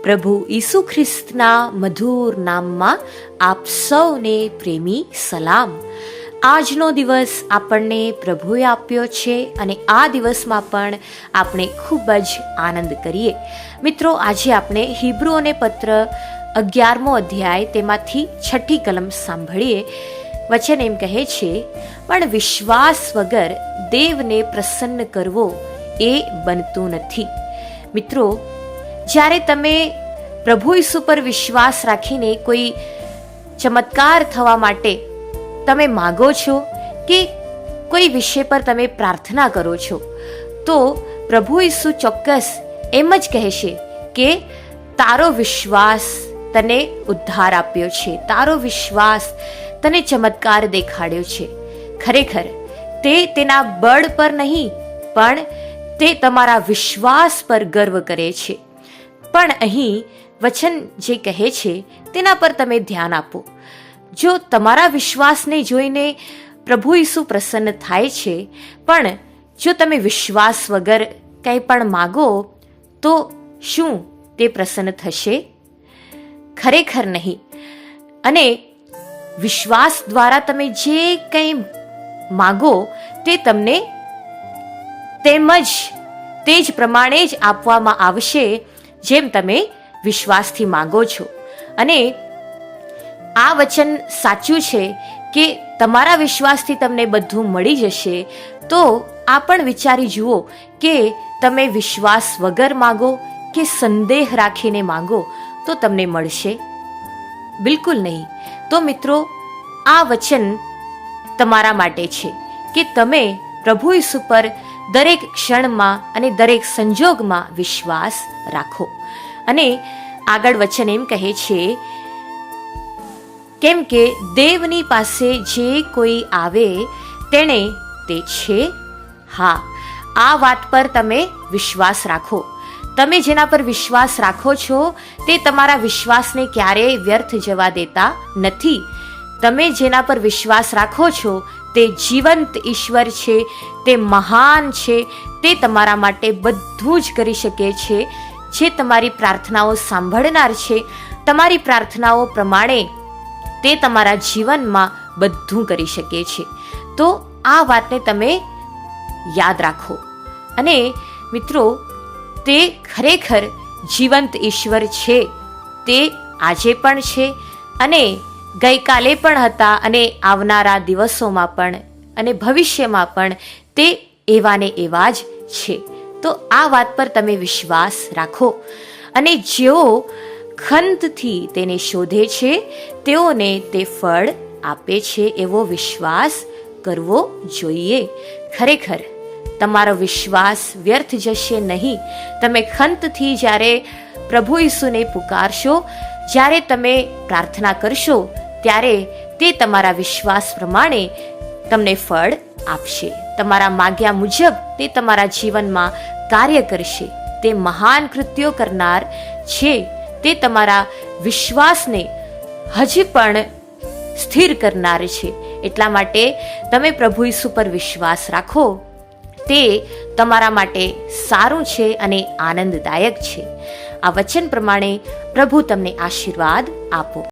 પ્રભુ ઈસુ ખ્રિસ્તના મધુર નામમાં આપ સૌને પ્રેમી સલામ. આજનો દિવસ આપણને પ્રભુએ આપ્યો છે અને આ દિવસમાં પણ આપણે ખૂબ જ આનંદ કરીએ. મિત્રો, આજે આપણે હિબ્રુઓને પત્ર 11મો અધ્યાય તેમાંથી 6ઠી કલમ સાંભળીએ. વચન એમ કહે છે, પણ વિશ્વાસ વગર દેવને પ્રસન્ન કરવો એ બનતું નથી. મિત્રો, જ્યારે તમે પ્રભુ ઈસુ પર વિશ્વાસ રાખીને કોઈ ચમત્કાર થવા માટે તમે માગો છો કે કોઈ વિષય પર તમે પ્રાર્થના કરો છો, તો પ્રભુ ઈસુ ચોક્કસ એમ જ કહેશે કે તારો વિશ્વાસ તને ઉદ્ધાર આપ્યો છે, તારો વિશ્વાસ તને ચમત્કાર દેખાડ્યો છે. ખરેખર તે તેના બળ પર નહીં, પણ તે તમારા વિશ્વાસ પર ગર્વ કરે છે. પણ અહીં વચન જે કહે છે તેના પર તમે ધ્યાન આપો. જો તમારા વિશ્વાસને જોઈને પ્રભુ ઈસુ પ્રસન્ન થાય છે, પણ જો તમે વિશ્વાસ વગર કંઈ પણ માગો તો શું તે પ્રસન્ન થશે? ખરેખર નહીં. અને વિશ્વાસ દ્વારા તમે જે કંઈ માગો તે તમને તે જ પ્રમાણે જ આપવામાં આવશે જેમ તમે વિશ્વાસથી માગો છો. અને આ વચન સાચું છે કે તમારા વિશ્વાસથી તમને બધું મળી જશે. તો આ પણ વિચારી જુઓ કે તમે વિશ્વાસ વગર માગો કે સંદેહ રાખીને માગો તો તમને મળશે? બિલકુલ નહીં. તો મિત્રો, આ વચન તમારા માટે છે કે તમે પ્રભુ ઈસુ પર દરેક ક્ષણમાં અને દરેક સંજોગમાં વિશ્વાસ રાખો. અને આગળ વચન એમ કહે છે, કેમ કે દેવની પાસે જે કોઈ આવે તેણે તે છે. હા, આ વાત પર તમે વિશ્વાસ રાખો. તમે જેના પર વિશ્વાસ રાખો છો તે તમારા વિશ્વાસને ક્યારેય વ્યર્થ જવા દેતા નથી. તમે જેના પર વિશ્વાસ રાખો છો તે જીવંત ઈશ્વર છે, તે મહાન છે, તે તમારા માટે બધું જ કરી શકે છે. જે તમારી પ્રાર્થનાઓ સાંભળનાર છે, તમારી પ્રાર્થનાઓ પ્રમાણે તે તમારા જીવનમાં બધું કરી શકે છે. તો આ વાતને તમે યાદ રાખો. અને મિત્રો, તે ખરેખર જીવંત ઈશ્વર છે. તે આજે પણ છે અને ગઈકાલે પણ હતા અને આવનારા દિવસોમાં પણ અને ભવિષ્યમાં પણ તે એવા ને એવા જ છે. તો આ વાત પર તમે વિશ્વાસ રાખો. અને જેઓ ખંતથી તેને શોધે છે તેઓને તે ફળ આપે છે, એવો વિશ્વાસ કરવો જોઈએ. ખરેખર તમારો વિશ્વાસ વ્યર્થ જશે નહીં. તમે ખંતથી જ્યારે પ્રભુ ઈસુને પુકારશો, જ્યારે તમે પ્રાર્થના કરશો, ત્યારે તે તમારા વિશ્વાસ પ્રમાણે તમને ફળ આપશે. તમારા માગ્યા મુજબ તે તમારા જીવનમાં કાર્ય કરશે. તે મહાન કૃત્યો કરનાર છે. તે તમારા વિશ્વાસને હજી પણ સ્થિર કરનાર છે. એટલા માટે તમે પ્રભુ ઈસુ પર વિશ્વાસ રાખો. તે તમારા માટે સારું છે અને આનંદદાયક છે. આ વચન પ્રમાણે પ્રભુ તમને આશીર્વાદ આપો.